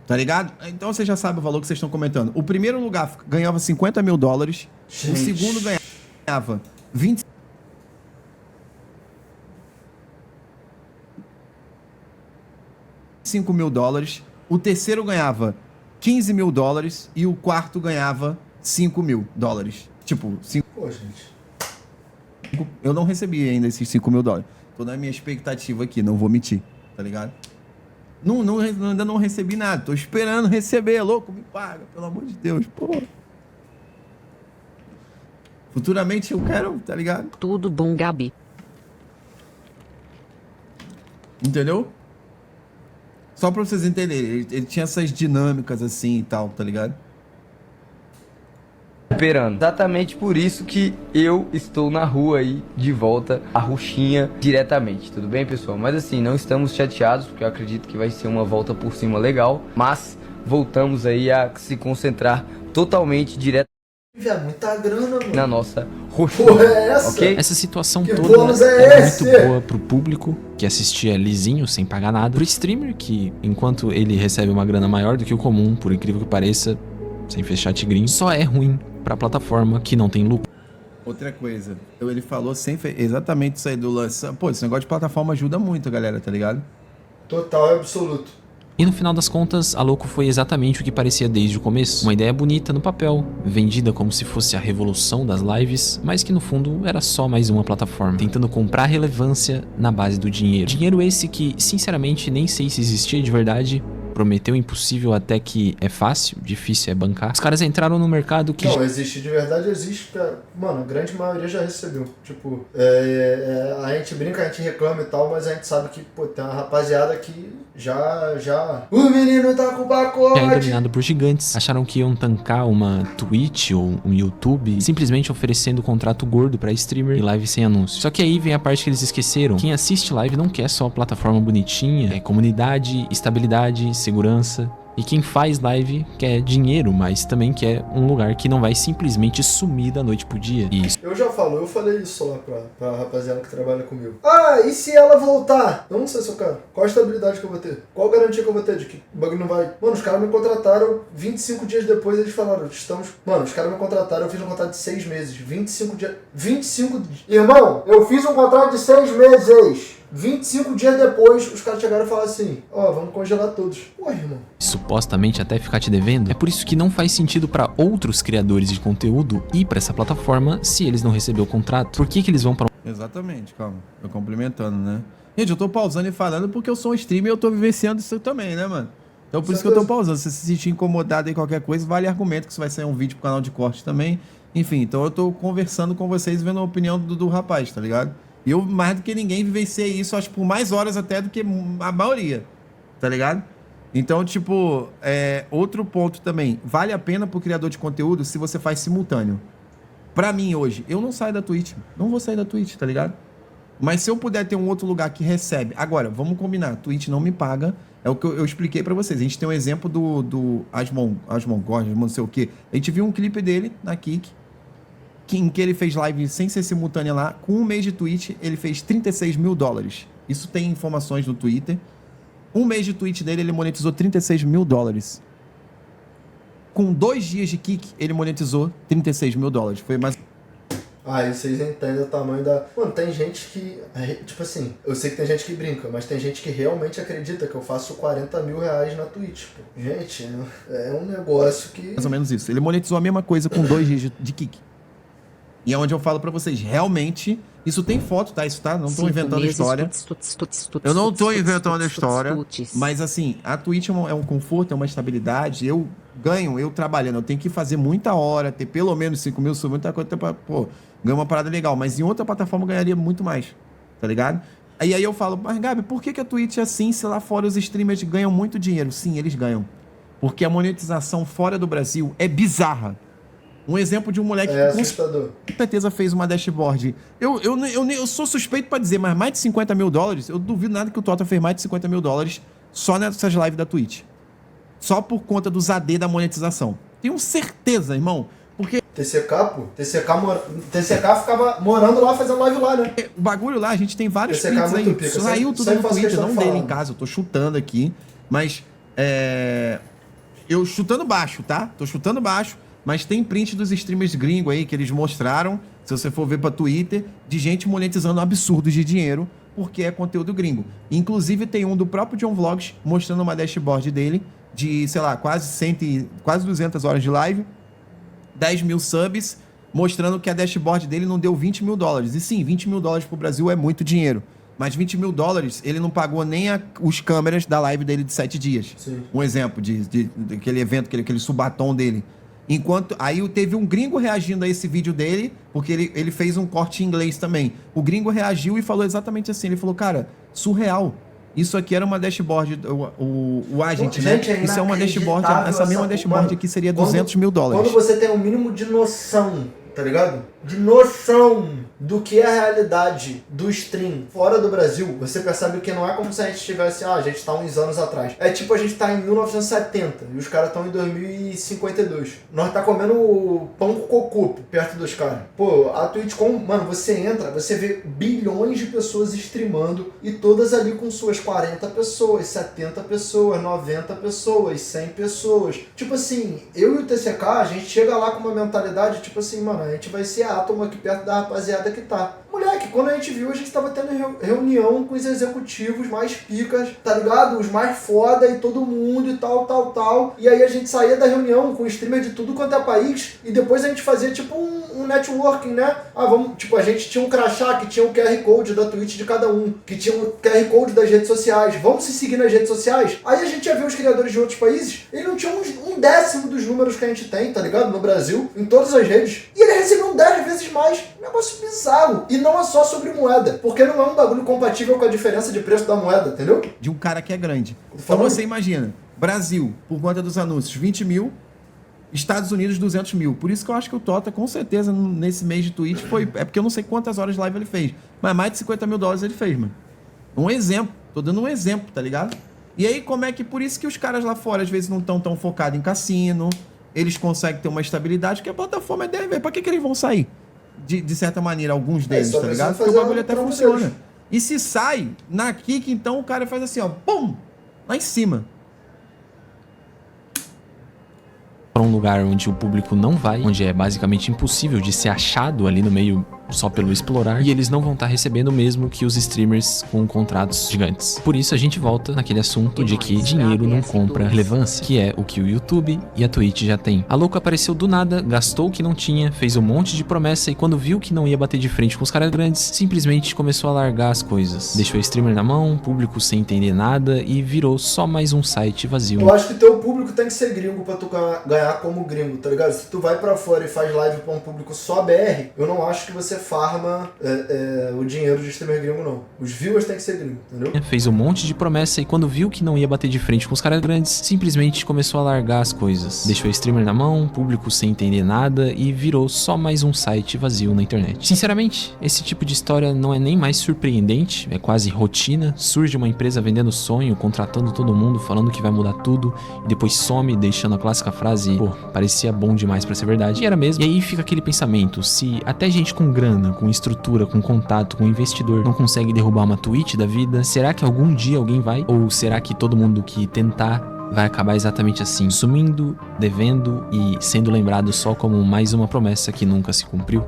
Tá ligado? Então você já sabe o valor que vocês estão comentando. O primeiro lugar ganhava $50 mil. Gente. O segundo ganhava 25 mil dólares. O terceiro ganhava $15 mil e o quarto ganhava $5 mil. Tipo, Pô, gente. eu não recebi ainda esses $5 mil. Tô na minha expectativa aqui, não vou mentir, tá ligado? Ainda não recebi nada, tô esperando receber, louco, me paga, pelo amor de Deus, pô. Futuramente eu quero, tá ligado? Tudo bom, Gabi? Entendeu? Só pra vocês entenderem, ele tinha essas dinâmicas assim e tal, tá ligado? Esperando. Exatamente por isso que eu estou na rua aí, de volta à Ruxinha diretamente, tudo bem, pessoal? Mas assim, não estamos chateados, porque eu acredito que vai ser uma volta por cima legal, mas voltamos aí a se concentrar totalmente direto É muita grana, mano. na nossa Porra, Ruxinha, é essa? ok? Essa situação Que toda bônus é era esse? muito boa pro público que assistia lisinho, sem pagar nada. Pro streamer, que enquanto ele recebe uma grana maior do que o comum, por incrível que pareça, sem fechar tigrinho, só é ruim pra plataforma que não tem lucro. Outra coisa, ele falou exatamente isso aí do lance. Pô, esse negócio de plataforma ajuda muito, galera, tá ligado? Total e absoluto. E no final das contas, a Loco foi exatamente o que parecia desde o começo. Uma ideia bonita no papel, vendida como se fosse a revolução das lives, mas que no fundo era só mais uma plataforma, tentando comprar relevância na base do dinheiro. Dinheiro esse que, sinceramente, nem sei se existia de verdade. Prometeu impossível até que é fácil, difícil é bancar. Os caras entraram no mercado que... Não, existe de verdade, existe, cara. Mano, a grande maioria já recebeu. Tipo, a gente brinca, a gente reclama e tal, mas a gente sabe que, pô, tem uma rapaziada que já... O menino tá com o pacote! é dominado por gigantes. Acharam que iam tancar uma Twitch ou um YouTube, simplesmente oferecendo contrato gordo pra streamer e live sem anúncio. Só que aí vem a parte que eles esqueceram. Quem assiste live não quer só a plataforma bonitinha, é comunidade, estabilidade, segurança. E quem faz live quer dinheiro, mas também quer um lugar que não vai simplesmente sumir da noite pro dia. E isso Eu falei isso lá pra rapaziada que trabalha comigo. Ah, e se ela voltar? Eu não sei se eu quero. Qual a estabilidade que eu vou ter? Qual a garantia que eu vou ter de que o bagulho não vai... Mano, os caras me contrataram 25 dias depois, eles falaram, Mano, os caras me contrataram, eu fiz um contrato de 6 meses. 25 dias... 25 dias... Irmão, eu fiz um contrato de 6 meses. 25 dias depois, os caras chegaram e falaram assim, vamos congelar todos. Pô, irmão. supostamente até ficar te devendo. É por isso que não faz sentido pra outros criadores de conteúdo ir pra essa plataforma se eles não receberam o contrato. Por que eles vão pra Exatamente, calma. Eu complementando, né? Gente, eu tô pausando e falando porque eu sou um streamer e eu tô vivenciando isso também, né, mano? Então por isso que eu tô pausando. Se você se sentir incomodado em qualquer coisa, vale argumento que isso vai sair um vídeo pro canal de corte também. Enfim, então eu tô conversando com vocês, vendo a opinião do rapaz, tá ligado? E eu, mais do que ninguém, vivenciei isso, acho, por mais horas até do que a maioria, tá ligado? Então, tipo, outro ponto também. Vale a pena pro criador de conteúdo se você faz simultâneo. Pra mim, hoje, eu não saio da Twitch. Não vou sair da Twitch, tá ligado? Mas se eu puder ter um outro lugar que recebe... Agora, vamos combinar. Twitch não me paga. É o que eu expliquei pra vocês. A gente tem um exemplo do Asmon Gorge, não sei o quê. A gente viu um clipe dele na Kik, em que ele fez live sem ser simultânea lá. Com um mês de Twitch, ele fez $36 mil. Isso tem informações no Twitter. Um mês de Twitch dele, ele monetizou $36 mil. Com 2 dias de Kik, ele monetizou $36 mil. Foi mais... Aí vocês entendem o tamanho da... Mano, tem gente que... Tipo assim, eu sei que tem gente que brinca, mas tem gente que realmente acredita que eu faço 40 mil reais na Twitch. Pô. Gente, é um negócio que... Mais ou menos isso. Ele monetizou a mesma coisa com 2 dias de Kik. E é onde eu falo pra vocês, realmente, isso tem foto, tá? Isso tá? Não tô inventando história. Eu não tô inventando história, mas assim, a Twitch é um conforto, é uma estabilidade. Eu ganho, eu trabalhando, eu tenho que fazer muita hora, ter pelo menos 5 mil subs, muita coisa pra, ganhar uma parada legal. Mas em outra plataforma eu ganharia muito mais, tá ligado? Aí eu falo, mas Gabi, por que a Twitch é assim, se lá fora os streamers ganham muito dinheiro? Sim, eles ganham. Porque a monetização fora do Brasil é bizarra. Um exemplo de um moleque que com certeza fez uma dashboard. Eu sou suspeito pra dizer, mas mais de $50 mil, eu duvido nada que o Tota fez mais de $50 mil só nessas lives da Twitch. Só por conta dos AD da monetização. Tenho certeza, irmão. Porque TCK, pô. TCK ficava morando lá, fazendo live lá, né? o bagulho lá, a gente tem vários TCK é prints muito aí. pica, Saiu sempre- tudo sempre no faço Twitter, questão não de dele falar. em casa. Eu tô chutando aqui, mas eu chutando baixo, tá? Tô chutando baixo, mas tem print dos streamers gringos aí que eles mostraram, se você for ver pra Twitter, de gente monetizando absurdos de dinheiro, porque é conteúdo gringo. Inclusive tem um do próprio John Vlogs mostrando uma dashboard dele de, sei lá, quase 200 horas de live, 10 mil subs, mostrando que a dashboard dele não deu 20 mil dólares. E sim, 20 mil dólares pro Brasil é muito dinheiro. Mas 20 mil dólares, ele não pagou nem os câmeras da live dele de 7 dias. Sim. Um exemplo daquele evento, aquele subatom dele. Enquanto aí teve um gringo reagindo a esse vídeo dele, porque ele fez um corte em inglês também. O gringo reagiu e falou exatamente assim. Ele falou, cara, surreal. Isso aqui era uma dashboard, o agent, né? Gente, é Isso é uma dashboard, inacreditável essa mesma essa- dashboard mano, aqui seria quando- 200 mil dólares. Quando você tem um mínimo de noção, tá ligado? De noção do que é a realidade do stream fora do Brasil, você percebe que não é como se a gente estivesse, a gente tá uns anos atrás. É tipo a gente tá em 1970 e os caras estão em 2052. Nós tá comendo pão com cocô perto dos caras. Pô, a Twitch, mano, você entra, você vê bilhões de pessoas streamando e todas ali com suas 40 pessoas, 70 pessoas, 90 pessoas, 100 pessoas. Tipo assim, eu e o TCK, a gente chega lá com uma mentalidade, tipo assim, mano, a gente vai ser átomo aqui perto da rapaziada que tá. Moleque, quando a gente viu, a gente tava tendo reunião com os executivos mais picas, tá ligado? Os mais foda e todo mundo e tal. E aí a gente saía da reunião com streamer de tudo quanto é país e depois a gente fazia tipo um networking, né? Tipo, a gente tinha um crachá que tinha o QR Code da Twitch de cada um, que tinha o QR Code das redes sociais. Vamos se seguir nas redes sociais? Aí a gente ia ver os criadores de outros países, ele não tinha um décimo dos números que a gente tem, tá ligado? No Brasil, em todas as redes. E ele recebeu 10 vezes mais. Um negócio bizarro. E não é só sobre moeda, porque não é um bagulho compatível com a diferença de preço da moeda, entendeu? De um cara que é grande. Então Falando. você imagina, Brasil, por conta dos anúncios, 20 mil, Estados Unidos, 200 mil. Por isso que eu acho que o Tota, com certeza, nesse mês de Twitch, é porque eu não sei quantas horas de live ele fez, mas mais de 50 mil dólares ele fez, mano. Um exemplo, tô dando um exemplo, tá ligado? E aí, como é que, por isso que os caras lá fora, às vezes, não estão tão focados em cassino, eles conseguem ter uma estabilidade, porque a plataforma é 10 vezes. Pra que eles vão sair? De certa maneira, alguns deles, só tá precisa ligado? Porque o fazer bagulho o até trampo funciona. deles. E se sai, na kick, então, o cara faz assim, ó, pum, lá em cima. Para um lugar onde o público não vai, onde é basicamente impossível de ser achado ali no meio só pelo explorar, e eles não vão estar recebendo o mesmo que os streamers com contratos gigantes. Por isso a gente volta naquele assunto de que dinheiro não compra relevância, que é o que o YouTube e a Twitch já tem. A louca apareceu do nada, gastou o que não tinha, fez um monte de promessa e quando viu que não ia bater de frente com os caras grandes, simplesmente começou a largar as coisas. Deixou o streamer na mão, público sem entender nada e virou só mais um site vazio. Eu acho que teu público tem que ser gringo pra tu ganhar como gringo, tá ligado? Se tu vai pra fora e faz live pra um público só BR, eu não acho que você farma o dinheiro de streamer gringo, não. Os viewers tem que ser gringo, entendeu? Fez um monte de promessa e quando viu que não ia bater de frente com os caras grandes, simplesmente começou a largar as coisas. Deixou o streamer na mão, público sem entender nada e virou só mais um site vazio na internet. Sinceramente, esse tipo de história não é nem mais surpreendente, é quase rotina. Surge uma empresa vendendo sonho, contratando todo mundo, falando que vai mudar tudo e depois some, deixando a clássica frase, pô, parecia bom demais pra ser verdade. E era mesmo. E aí fica aquele pensamento, se até gente com grana, com estrutura, com contato, com investidor não consegue derrubar uma Twitch da vida, será que algum dia alguém vai? Ou será que todo mundo que tentar vai acabar exatamente assim, sumindo, devendo e sendo lembrado só como mais uma promessa que nunca se cumpriu?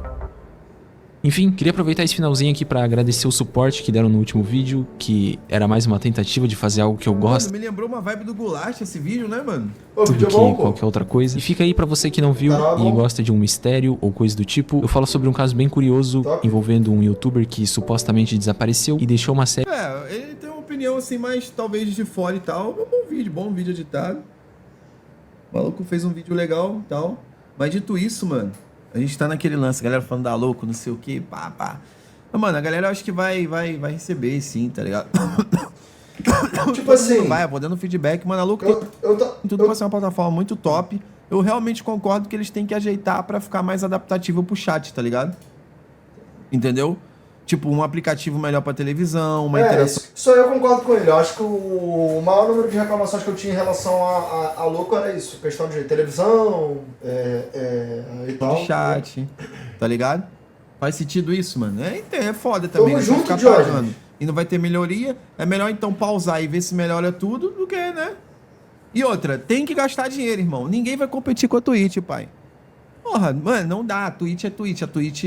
Enfim, queria aproveitar esse finalzinho aqui pra agradecer o suporte que deram no último vídeo, que era mais uma tentativa de fazer algo que eu gosto Mano, me lembrou uma vibe do Goulash esse vídeo, né, mano? Ô, do vídeo que é bom, pô. qualquer outra coisa. E fica aí pra você que não viu Tá e bom. gosta de um mistério ou coisa do tipo. Eu falo sobre um caso bem curioso Top. envolvendo um youtuber que supostamente desapareceu e deixou uma série É, ele tem uma opinião assim, mais talvez de fora e tal. Bom vídeo editado. O maluco fez um vídeo legal e tal. Mas dito isso, mano, a gente tá naquele lance, a galera falando da louco, não sei o que, pá. Mas, mano, a galera eu acho que vai receber sim, tá ligado? Tipo assim, Vai, vou dando feedback, mano, a louco eu tô... tem tudo pra ser uma plataforma muito top. Eu realmente concordo que eles têm que ajeitar pra ficar mais adaptatível pro chat, tá ligado? Entendeu? Tipo, um aplicativo melhor pra televisão, uma É, interação. isso eu concordo com ele. Eu acho que o maior número de reclamações que eu tinha em relação a louco era isso. Questão de televisão e tal. de chat, tá ligado? Faz sentido isso, mano? É foda também, Tamo né? Você vai junto, ficar Diógenes. pagando e não vai ter melhoria. É melhor então pausar e ver se melhora tudo do que, né? E outra, tem que gastar dinheiro, irmão. Ninguém vai competir com a Twitch, pai. Porra, mano, não dá. A Twitch é Twitch. A Twitch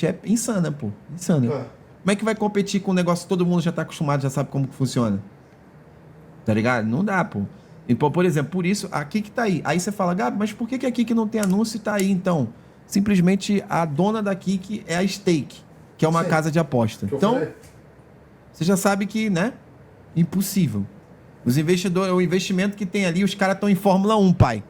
é insana, pô. Insana. É. Como é que vai competir com um negócio que todo mundo já tá acostumado, já sabe como que funciona? Tá ligado? Não dá, pô. Então, por exemplo, por isso, a Kik tá aí. Aí você fala, Gabi, mas por que a Kik não tem anúncio e tá aí, então? Simplesmente a dona da Kik é a Stake, que é uma Sim. casa de aposta. Que eu Então, falei. você já sabe que, né? Impossível. Os investidores, o investimento que tem ali, os caras estão em Fórmula 1, pai.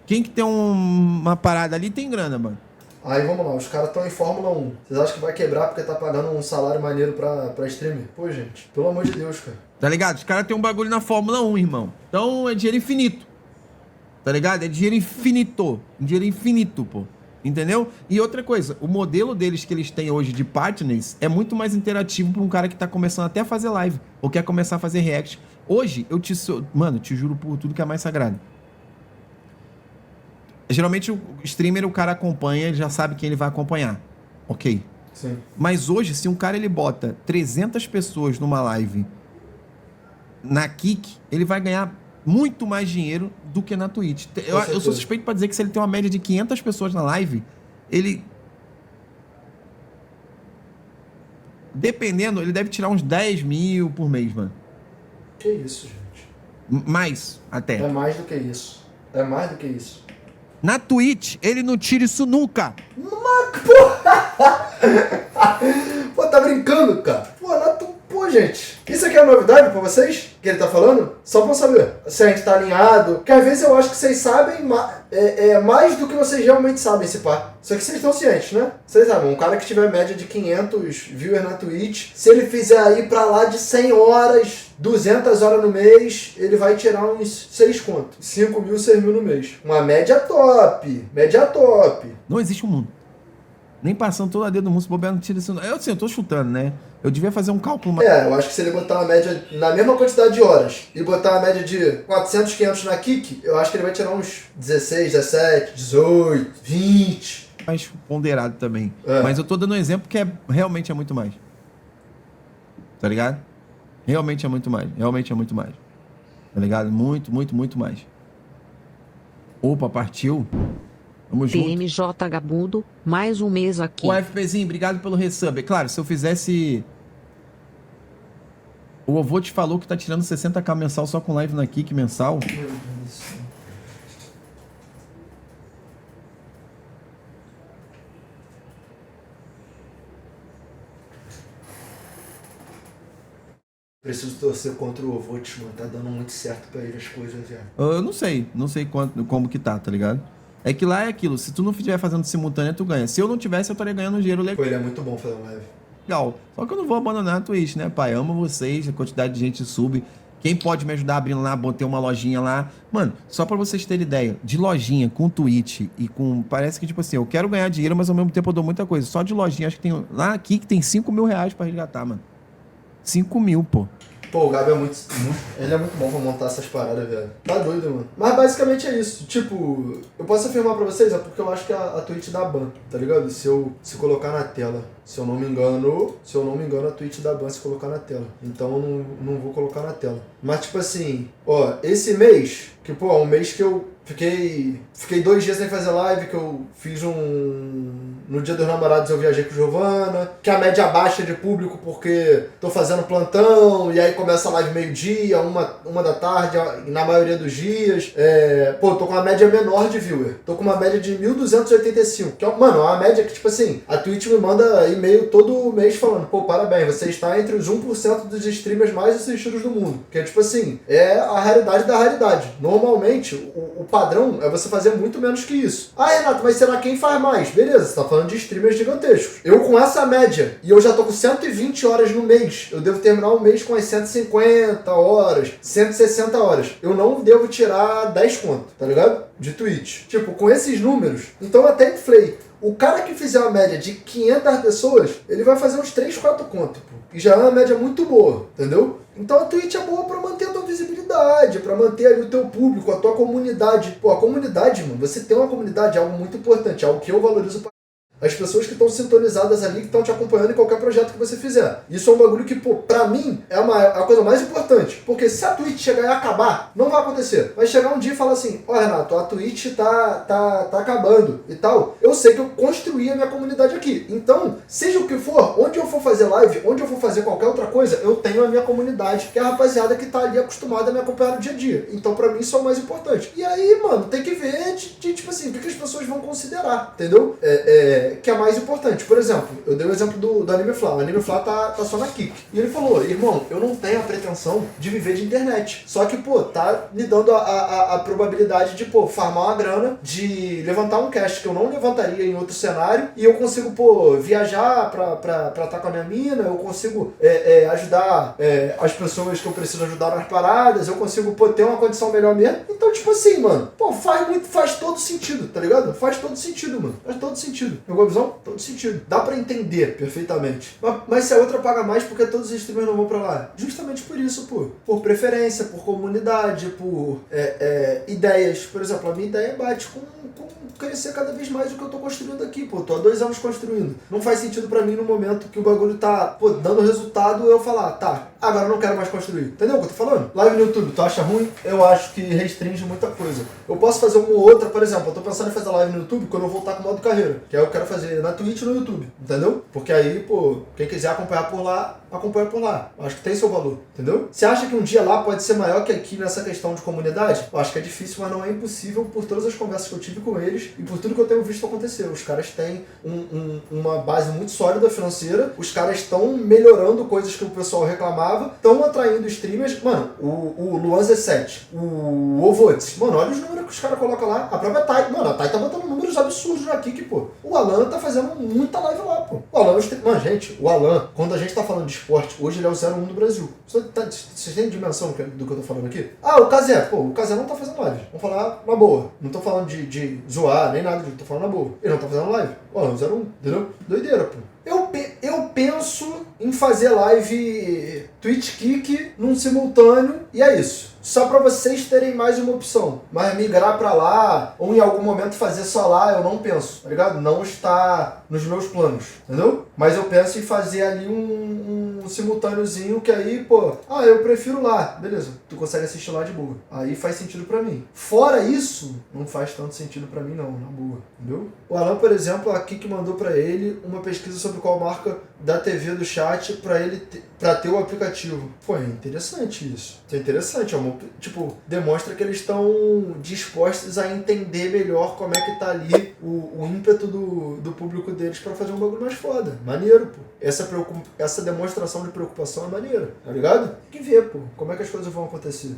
Quem que tem uma parada ali tem grana, mano. Aí vamos lá, os caras estão em Fórmula 1. Vocês acham que vai quebrar porque tá pagando um salário maneiro pra streamer? Pô, gente, pelo amor de Deus, cara. Tá ligado? Os caras têm um bagulho na Fórmula 1, irmão. Então é dinheiro infinito. Tá ligado? É dinheiro infinito. Dinheiro infinito, pô. Entendeu? E outra coisa, o modelo deles que eles têm hoje de partners é muito mais interativo pra um cara que tá começando até a fazer live. Ou quer começar a fazer react. Hoje, mano, te juro por tudo que é mais sagrado. Geralmente o streamer, o cara acompanha, ele já sabe quem ele vai acompanhar. Ok. Sim. Mas hoje, se um cara ele bota 300 pessoas numa live na Kik, ele vai ganhar muito mais dinheiro do que na Twitch. Eu sou certeza. suspeito pra dizer que se ele tem uma média de 500 pessoas na live, ele... Dependendo, ele deve tirar uns 10 mil por mês, mano. Que isso, gente. Mais, até. É mais do que isso. É mais do que isso. Na Twitch, ele não tira isso nunca. Pô, tá brincando, cara? Pô, gente. Isso aqui é novidade pra vocês? Que ele tá falando? Só pra saber se a gente tá alinhado. Porque às vezes eu acho que vocês sabem mais do que vocês realmente sabem, esse pá. Só que vocês estão cientes, né? Vocês sabem, um cara que tiver média de 500 viewers na Twitch, se ele fizer aí pra lá de 100 horas, 200 horas no mês, ele vai tirar uns 6 conto. 5 mil, 6 mil no mês. Uma média top. Média top. Não existe um mundo. Nem passando todo a dedo no mundo, se bobear, não tira isso. Eu, assim, eu tô chutando, né? Eu devia fazer um cálculo mais... Eu acho que se ele botar uma média na mesma quantidade de horas e botar uma média de 400, 500 na Kik, eu acho que ele vai tirar uns 16, 17, 18, 20. mais ponderado também. É. Mas eu tô dando um exemplo que realmente é muito mais. Tá ligado? Realmente é muito mais. Realmente é muito mais. Tá ligado? Muito, muito, muito mais. Opa, partiu. Vamos junto. TMJ Gabudo, mais um mês aqui. O FPzinho, obrigado pelo resub. É claro, se eu fizesse... O avô te falou que tá tirando 60k mensal só com live na Kik mensal. Preciso torcer contra o Ovotch, mano. Tá dando muito certo pra ele as coisas, velho. Eu não sei como que tá ligado? É que lá é aquilo, se tu não estiver fazendo simultâneo, tu ganha. Se eu não tivesse, eu estaria ganhando dinheiro Pô, ele é muito bom fazendo live. legal. Só que eu não vou abandonar a Twitch, né, pai? Amo vocês, a quantidade de gente sub. Quem pode me ajudar abrindo lá, botei uma lojinha lá. Mano, só pra vocês terem ideia, de lojinha com Twitch e com... Parece que, tipo assim, eu quero ganhar dinheiro, mas ao mesmo tempo eu dou muita coisa. Só de lojinha, acho que tem... Lá aqui que tem 5 mil reais pra resgatar, mano. 5 mil, pô. Pô, o Gabi é muito... Ele é muito bom pra montar essas paradas, velho. Tá doido, mano. Mas basicamente é isso. Tipo, eu posso afirmar pra vocês, é porque eu acho que a Twitch dá ban, tá ligado? Se colocar na tela. Se eu não me engano, a Twitch dá ban se colocar na tela. Então eu não vou colocar na tela. Mas tipo assim, ó, esse mês, que pô, é um mês que eu fiquei 2 dias sem fazer live, que eu fiz no Dia dos Namorados eu viajei com Giovana, que a média baixa de público porque tô fazendo plantão, e aí começa a live meio-dia, uma da tarde, na maioria dos dias. Pô, tô com uma média menor de viewer. Tô com uma média de 1.285, que é, mano, é uma média que, tipo assim, a Twitch me manda e-mail todo mês falando, pô, parabéns, você está entre os 1% dos streamers mais assistidos do mundo. Que é, tipo assim, é a raridade da raridade. Normalmente, o padrão é você fazer muito menos que isso. Ah, Renato, mas será quem faz mais? Beleza, você tá falando de streamers gigantescos. Eu com essa média, e eu já tô com 120 horas no mês, eu devo terminar o mês com as 150 horas, 160 horas. Eu não devo tirar 10 conto, tá ligado? De Twitch. Tipo, com esses números, então eu até inflei. O cara que fizer uma média de 500 pessoas, ele vai fazer uns 3, 4 contos, pô. E já é uma média muito boa, entendeu? Então a Twitch é boa pra manter a tua visibilidade, pra manter ali o teu público, a tua comunidade. Pô, a comunidade, mano, você ter uma comunidade é algo muito importante, é algo que eu valorizo pra... As pessoas que estão sintonizadas ali, que estão te acompanhando em qualquer projeto que você fizer. Isso é um bagulho que, pô, pra mim, é a coisa mais importante. Porque se a Twitch chegar e acabar, não vai acontecer. Vai chegar um dia e falar assim, ó, Renato, a Twitch tá acabando e tal. Eu sei que eu construí a minha comunidade aqui. Então, seja o que for, onde eu for fazer live, onde eu for fazer qualquer outra coisa, eu tenho a minha comunidade, que é a rapaziada que tá ali acostumada a me acompanhar no dia a dia. Então, pra mim, isso é o mais importante. E aí, mano, tem que ver tipo assim, o que as pessoas vão considerar, entendeu? Que é mais importante. Por exemplo, eu dei o exemplo do Anime Fla. O Anime Fla tá só na Kick. E ele falou, irmão, eu não tenho a pretensão de viver de internet. Só que, pô, tá me dando a probabilidade de, pô, farmar uma grana, de levantar um cast que eu não levantaria em outro cenário, e eu consigo, pô, viajar pra estar com a minha mina, eu consigo ajudar as pessoas que eu preciso ajudar nas paradas, eu consigo, pô, ter uma condição melhor mesmo. Então, tipo assim, mano, pô, faz todo sentido, tá ligado? Faz todo sentido, mano. Faz todo sentido. Pegou a visão? Todo sentido. Dá pra entender perfeitamente. Mas se a outra paga mais, porque todos os streamers não vão pra lá? Justamente por isso, pô. Por preferência, por comunidade, por ideias. Por exemplo, a minha ideia bate com crescer cada vez mais o que eu tô construindo aqui, pô. Tô há 2 anos construindo. Não faz sentido pra mim no momento que o bagulho tá, pô, dando resultado, eu falar, tá, agora eu não quero mais construir. Entendeu o que eu tô falando? Live no YouTube, tu acha ruim? Eu acho que restringe muita coisa. Eu posso fazer uma ou outra, por exemplo, eu tô pensando em fazer live no YouTube quando eu voltar com o modo carreira, que aí eu quero fazer na Twitch e no YouTube, entendeu? Porque aí, pô, quem quiser acompanhar por lá, acompanha por lá. Eu acho que tem seu valor, entendeu? Você acha que um dia lá pode ser maior que aqui nessa questão de comunidade? Eu acho que é difícil, mas não é impossível por todas as conversas que eu tive com eles e por tudo que eu tenho visto acontecer. Os caras têm uma base muito sólida financeira, os caras estão melhorando coisas que o pessoal reclamava, estão atraindo streamers. Mano, o Luan Z7, o Ovotes, mano, olha os números que os caras colocam lá. A própria Thay, mano, a Thay tá botando números absurdos na Kick, pô. O Alan tá fazendo muita live lá, pô. O Alan, mano, gente, o Alan, quando a gente tá falando de esporte, hoje ele é o 01 do Brasil. Vocês têm dimensão do que eu tô falando aqui? Ah, o Kazé, pô, o Kazé não tá fazendo live. Vamos falar na boa. Não tô falando de zoar, nem nada, tô falando na boa. Ele não tá fazendo live. O Alan é o 01, entendeu? Doideira, pô. Eu penso em fazer live Twitch Kick num simultâneo e é isso. Só pra vocês terem mais uma opção. Mas migrar pra lá, ou em algum momento fazer só lá, eu não penso, tá ligado? Não está nos meus planos, entendeu? Mas eu penso em fazer ali um simultânеozinho que aí, pô, eu prefiro lá. Beleza, tu consegue assistir lá de boa. Aí faz sentido pra mim. Fora isso, não faz tanto sentido pra mim não, na boa, entendeu? O Alan, por exemplo, aqui que mandou pra ele uma pesquisa sobre qual marca da TV do chat pra ter o aplicativo. Pô, é interessante isso. Isso é interessante, tipo, demonstra que eles estão dispostos a entender melhor como é que tá ali o ímpeto do público deles pra fazer um bagulho mais foda. Maneiro, pô. Essa demonstração de preocupação é maneira, tá ligado? Tem que ver, pô, como é que as coisas vão acontecer.